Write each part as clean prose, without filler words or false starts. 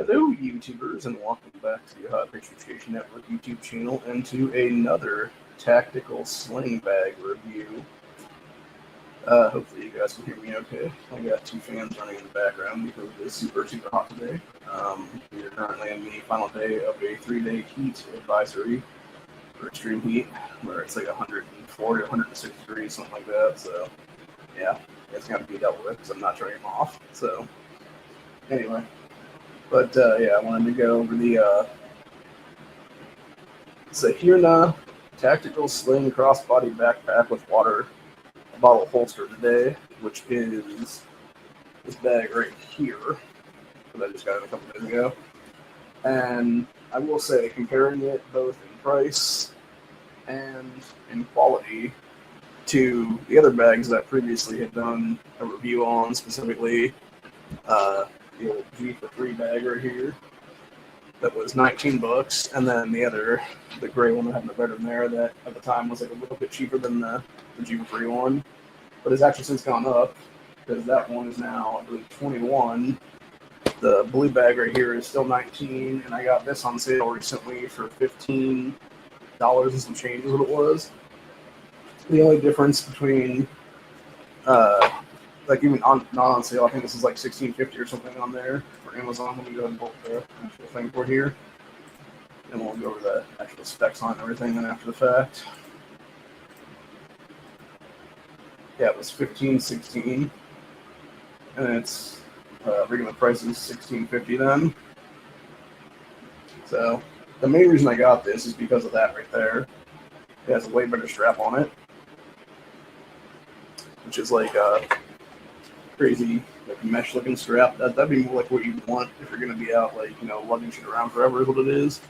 Hello, YouTubers, and welcome back to the Hot Picture Education Network YouTube channel and to another tactical sling bag review. Hopefully you guys can hear me okay. I got two fans running in the background because it is super hot today. We are currently in the final day of a 3-day heat advisory for extreme heat, where it's like 140, 160 degrees, something like that. So, yeah, it's got to be dealt with because I'm not turning them off. So, anyway. But yeah, I wanted to go over the ZHIERNA Tactical Sling Crossbody Backpack with Water Bottle Holster today, which is this bag right here that I just got a couple days ago. And I will say, comparing it both in price and in quality to the other bags that I previously had done a review on, specifically the old G for free bag right here that was $19, and then the gray one that had the better in there that at the time was like a little bit cheaper than the G for free one, but it's actually since gone up because that one is now I believe 21. The blue bag right here is still 19, and I got this on sale recently for $15 and some change is what it was. The only difference between like even not on sale, I think this is like $16.50 or something on there for Amazon. Let me go ahead and pull the actual thing for here, and we'll go over the actual specs on everything then after the fact. Yeah, it was $15.16, and its regular price is $16.50 then. So the main reason I got this is because of that right there. It has a way better strap on it, which is like crazy like mesh looking strap. That'd be more like what you want if you're going to be out like, you know, lugging shit around forever is what it is.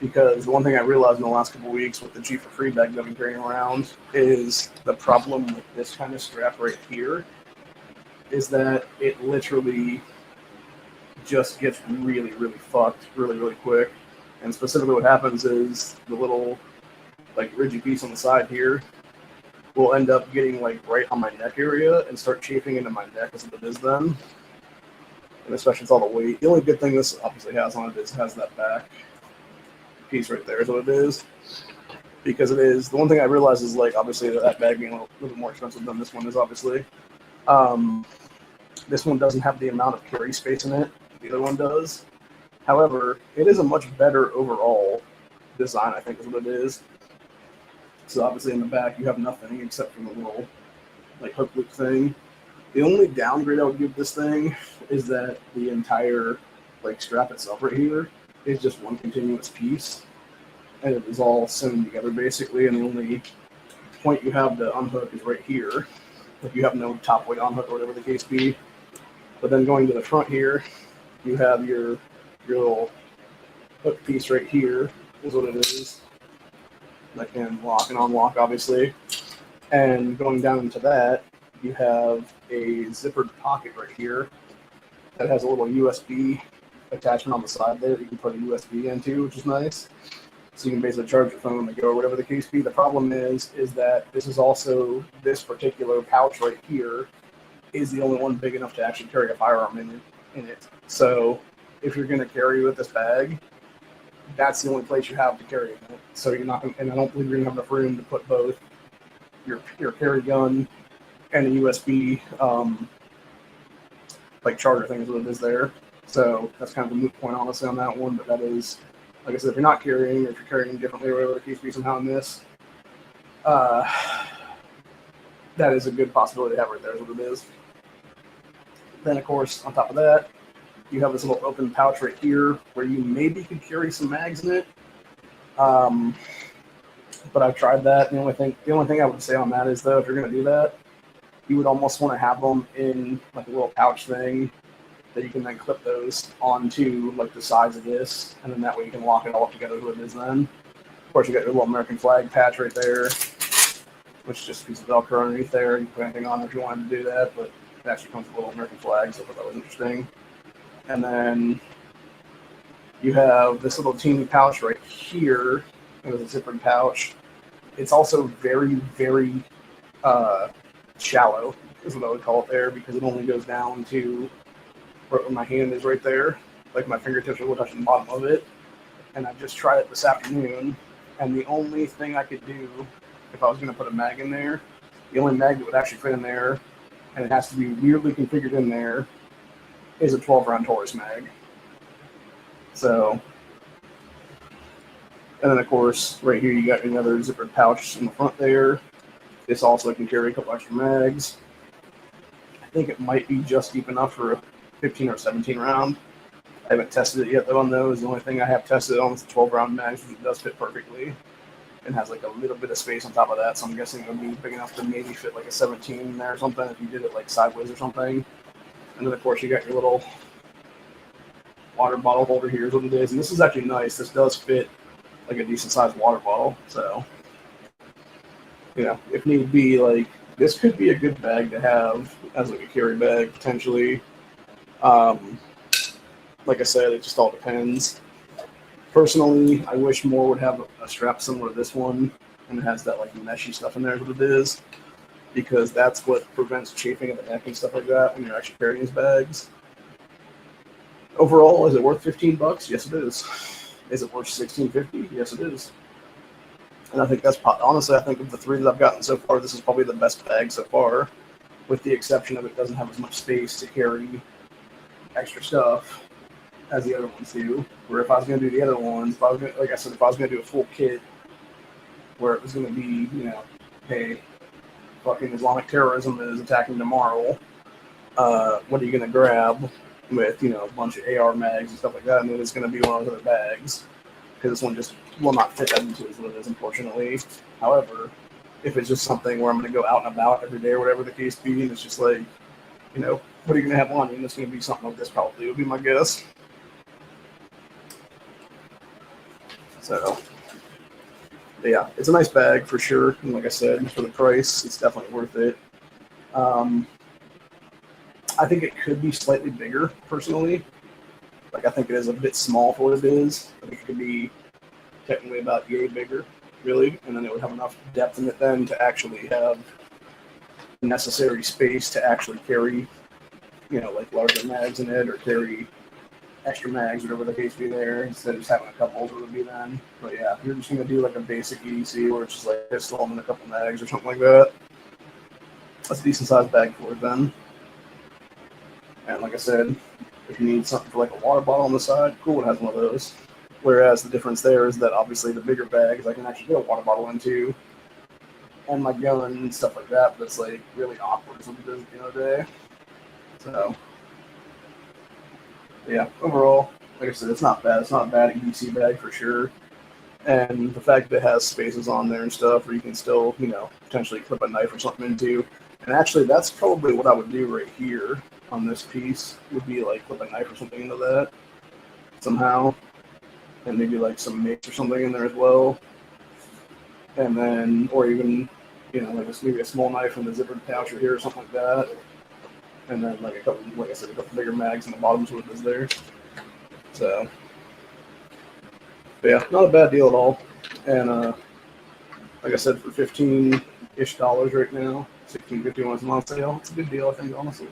Because the one thing I realized in the last couple of weeks with the G for free bag that I've been carrying around is the problem with this kind of strap right here is that it literally just gets really fucked really quick. And specifically what happens is the little like ridgy piece on the side here will end up getting like right on my neck area and start chafing into my neck as it is then. And especially with all the weight. The only good thing this obviously has on it is it has that back piece right there is what it is. Because it is, the one thing I realized is like obviously that bag being a little more expensive than this one is obviously. This one doesn't have the amount of carry space in it the other one does. However, it is a much better overall design, I think is what it is. So obviously in the back you have nothing except for the little like hook loop thing. The only downgrade I would give this thing is that the entire like strap itself right here is just one continuous piece, and it is all sewn together basically. And the only point you have to unhook is right here, if you have no top weight unhook or whatever the case be. But then going to the front here, you have your little hook piece right here is what it is. That can lock and unlock, obviously. And going down into that, you have a zippered pocket right here that has a little USB attachment on the side there that you can put a USB into, which is nice. So you can basically charge your phone on the go or whatever the case be. The problem is that this is also, this particular pouch right here is the only one big enough to actually carry a firearm in it. So if you're going to carry with this bag, that's the only place you have to carry it. So you're not gonna, and I don't believe you're gonna have enough room to put both your carry gun and a USB like charger thing is what it is there. So that's kind of a moot point honestly on that one. But that is, like I said, if you're not carrying or if you're carrying differently or whatever the case be somehow in this, that is a good possibility to have right there is what it is. Then of course on top of that, you have this little open pouch right here where you maybe could carry some mags in it. But I've tried that. The only thing I would say on that is though, if you're going to do that, you would almost want to have them in like a little pouch thing that you can then clip those onto like the sides of this, and then that way you can lock it all up together with it is then. Of course, you got your little American flag patch right there, which is just a piece of Velcro underneath there. You can put anything on if you wanted to do that, but it actually comes with a little American flag, so I thought that was interesting. And then you have this little teeny pouch right here. It was a zippered pouch. It's also very shallow, is what I would call it there, because it only goes down to where my hand is right there. like my fingertips will touch the bottom of it. And I just tried it this afternoon, and the only thing I could do if I was going to put a mag in there, the only mag that would actually fit in there, and it has to be weirdly configured in there, is a 12-round Taurus mag. So, and then of course, right here you got another zippered pouch in the front there. This also can carry a couple extra mags. I think it might be just deep enough for a 15 or 17 round. I haven't tested it yet though on those. The only thing I have tested on is the 12-round mags, which it does fit perfectly. And has like a little bit of space on top of that, so I'm guessing it would be big enough to maybe fit like a 17 in there or something if you did it like sideways or something. And then of course you got your little water bottle holder here is what it is. And this is actually nice. This does fit like a decent sized water bottle. So, you know, if need be, like this could be a good bag to have as like a carry bag potentially. Like I said, it just all depends. Personally, I wish more would have a strap similar to this one, and it has that like meshy stuff in there is what it is, because that's what prevents chafing at the neck and stuff like that when you're actually carrying these bags. Overall, is it worth $15? Yes, it is. Is it worth $16.50? Yes, it is. And I think that's honestly, I think of the three that I've gotten so far, this is probably the best bag so far, with the exception of it doesn't have as much space to carry extra stuff as the other ones do. Where if I was going to do the other ones, if I was gonna, like I said, if I was going to do a full kit where it was going to be, you know, hey, fucking Islamic terrorism is attacking tomorrow, what are you going to grab with, you know, a bunch of AR mags and stuff like that? And then it's going to be one of those other bags, because this one just will not fit that into as what it is, unfortunately. However, if it's just something where I'm going to go out and about every day or whatever the case be, and it's just like, you know, what are you going to have on you? And it's going to be something like this probably would be my guess. So, yeah, it's a nice bag for sure. And like I said, for the price, it's definitely worth it. I think it could be slightly bigger, personally. Like, I think it is a bit small for what it is. I think it could be technically about yay bigger, really. And then it would have enough depth in it then to actually have the necessary space to actually carry, you know, like larger mags in it or carry extra mags, whatever the case be there, instead of just having a couple what it would be then. But yeah, if you're just going to do like a basic EDC where it's just like pistol and a couple mags or something like that, that's a decent sized bag for it then. And like I said, if you need something for like a water bottle on the side, cool, it has one of those. Whereas the difference there is that obviously the bigger bags I can actually get a water bottle into, and my gun and stuff like that, but it's like really awkward something at the end of the day. So yeah, overall, like I said, it's not bad. It's not a bad EDC bag for sure. And the fact that it has spaces on there and stuff where you can still, you know, potentially clip a knife or something into. And actually, that's probably what I would do right here on this piece, would be like clip a knife or something into that somehow. And maybe like some mace or something in there as well. And then, or even, you know, like maybe a small knife in the zippered pouch or here or something like that. And then like a couple, like I said, a couple bigger mags in the bottoms with this there. So, but yeah, not a bad deal at all. And like I said, for $15-ish right now, $16.50 when it's on sale, it's a good deal, I think, honestly.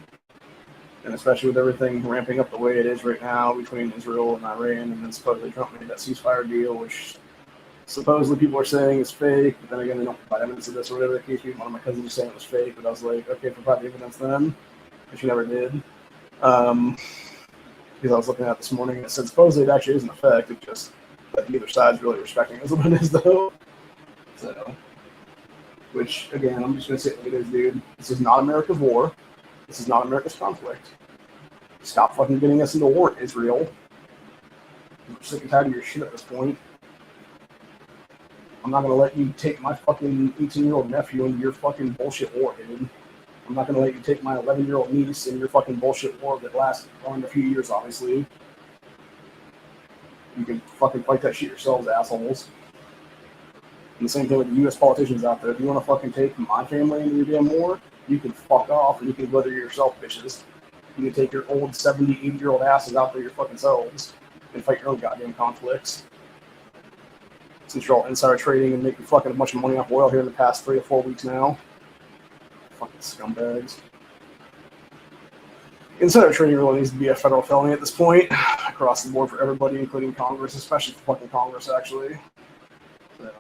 And especially with everything ramping up the way it is right now between Israel and Iran, and then supposedly Trump made that ceasefire deal, which supposedly people are saying is fake, but then again, they don't provide evidence of this or whatever the case be. One of my cousins was saying it was fake, but I was like, okay, provide the evidence then, which you never did. Because I was looking at it this morning, and it said supposedly it actually is in effect, it's just that either side's really respecting it as what it is, though. So, which, again, I'm just going to say it like it is, dude. This is not America's war. This is not America's conflict. Stop fucking getting us into war, Israel. I'm sick and tired of your shit at this point. I'm not going to let you take my fucking 18-year-old nephew into your fucking bullshit war, dude. I'm not going to let you take my 11-year-old niece in your fucking bullshit war that lasts only a few years, obviously. You can fucking fight that shit yourselves, assholes. And the same thing with the U.S. politicians out there. If you want to fucking take my family into your damn war, you can fuck off and you can go there yourself, bitches. You can take your old 70, 80-year-old asses out there your fucking selves and fight your own goddamn conflicts. Since you're all insider trading and making fucking a bunch of money off oil here in the past 3 or 4 weeks now. Fucking scumbags. Insider trading really needs to be a federal felony at this point. across the board for everybody, including Congress, especially for fucking Congress, actually. So,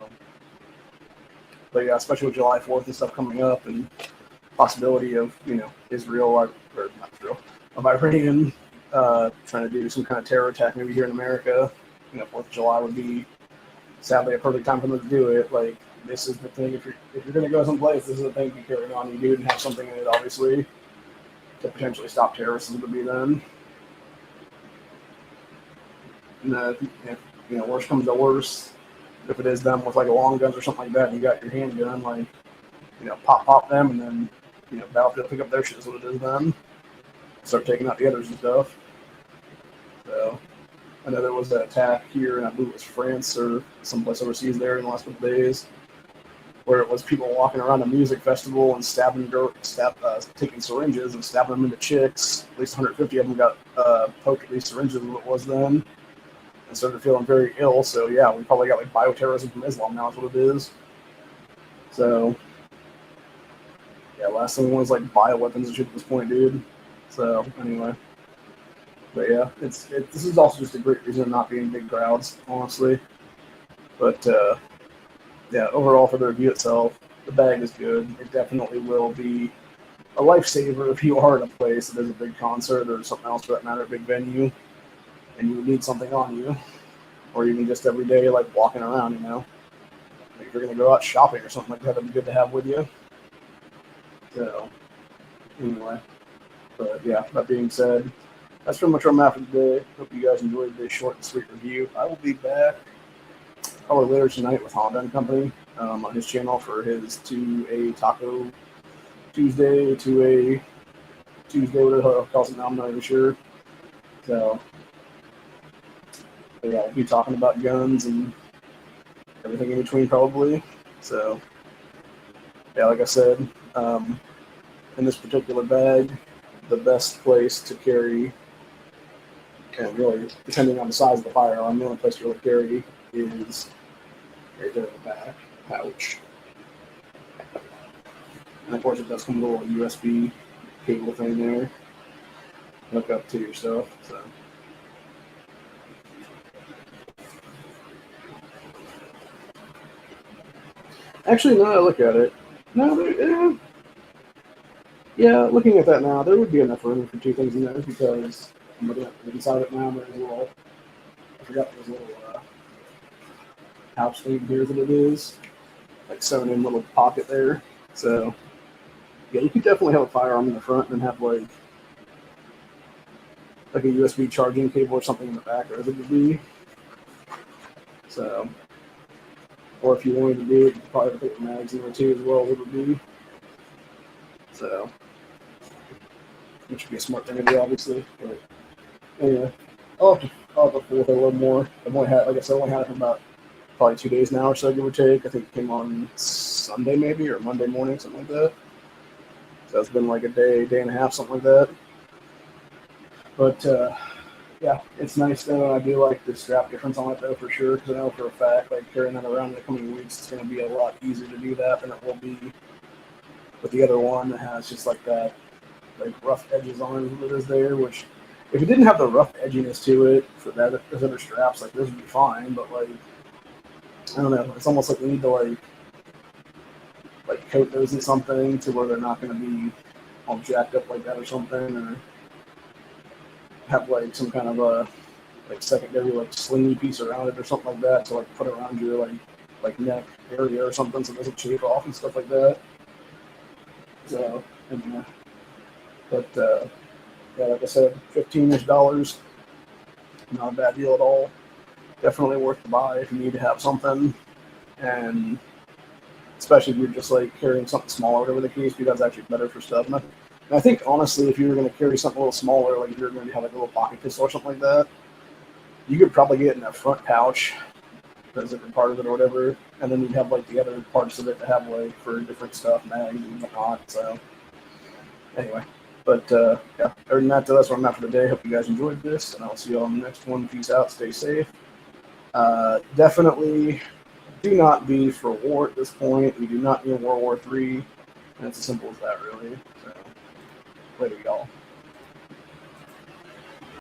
but yeah, especially with July 4th and stuff coming up, and possibility of, Israel, or not Israel, of Iran trying to do some kind of terror attack maybe here in America. 4th of July would be sadly a perfect time for them to do it. Like, this is the thing. If you're going to go someplace, this is the thing to be carrying on. You do and have something in it, obviously, to potentially stop terrorism would be then. And if worse comes to worse, if it is them with like a long guns or something like that, and you got your handgun, like, pop them, and then Battlefield pick up their shit is what it is then. Start taking out the others and stuff. So I know there was that attack here, and I believe it was France or someplace overseas there in the last couple of days, where it was people walking around a music festival and taking syringes and stabbing them into chicks. At least 150 of them got poked at these syringes, what it was then, and started feeling very ill. So yeah, we probably got like bioterrorism from Islam now is what it is. So yeah, last thing was like bioweapons and shit at this point, dude. So anyway, but yeah, this is also just a great reason to not be in big crowds, honestly. But yeah, overall for the review itself, the bag is good. It definitely will be a lifesaver if you are in a place that is a big concert or something else for that matter, a big venue, and you need something on you, or even just every day, like walking around, Like if you're gonna go out shopping or something like that, it'd be good to have with you. So anyway, but yeah, that being said, that's pretty much what I'm at for today. Hope you guys enjoyed this short and sweet review. I will be back probably later tonight with Honda and Company on his channel for his 2A Taco Tuesday, 2A Tuesday, whatever the hell he calls it now, I'm not even sure. So, but yeah, I'll be talking about guns and everything in between probably. So, yeah, like I said, in this particular bag, the best place to carry, and really, depending on the size of the firearm, the only place to really carry is right there in the back pouch. And of course, it does come with a little USB cable thing there. Hook up to your stuff. So. Actually, now that I look at it, looking at that now, there would be enough room for two things in there because I'm looking at the inside of it now. There's a little, I forgot there's a little pouch thing here that it is, like sewn in little pocket there. So yeah, you could definitely have a firearm in the front and have like a USB charging cable or something in the back, or it would be. So, or if you wanted to do it, you could probably put the mags in there too as well. It would be. So, which would be a smart thing to do, obviously. But anyway, I'll have to fool with it a little more. I've only had, like I said, only had it for about probably 2 days now or so, give or take. I think it came on Sunday maybe, or Monday morning, something like that. So it's been like a day and a half, something like that. But yeah, it's nice though. I do like the strap difference on it though, for sure, because I know for a fact, like carrying that around in the coming weeks, it's going to be a lot easier to do that than it will be with the other one that has just like that, like rough edges on it that is there. Which, if it didn't have the rough edginess to it for that, those other straps, like those would be fine. But like, I don't know, it's almost like we need to like coat those in something to where they're not going to be all jacked up like that or something, or have like some kind of a like secondary like slingy piece around it or something like that to like put around your like neck area or something so it doesn't chafe off and stuff like that. So anyway, but yeah, like I said, $15-ish, not a bad deal at all. Definitely worth the buy if you need to have something, and especially if you're just like carrying something smaller, whatever the case, because that's actually better for stuff. And I think honestly, if you were going to carry something a little smaller, like if you're going to have like a little pocket pistol or something like that, you could probably get it in a front pouch, the zipper part of it or whatever, and then you'd have like the other parts of it to have like for different stuff, mags and whatnot. So anyway, but yeah, other than that, that's what I'm at for today. Hope you guys enjoyed this, and I'll see you all in the next one. Peace out, stay safe. Definitely do not be for war at this point. We do not need World War III, and it's as simple as that, really. So later, y'all.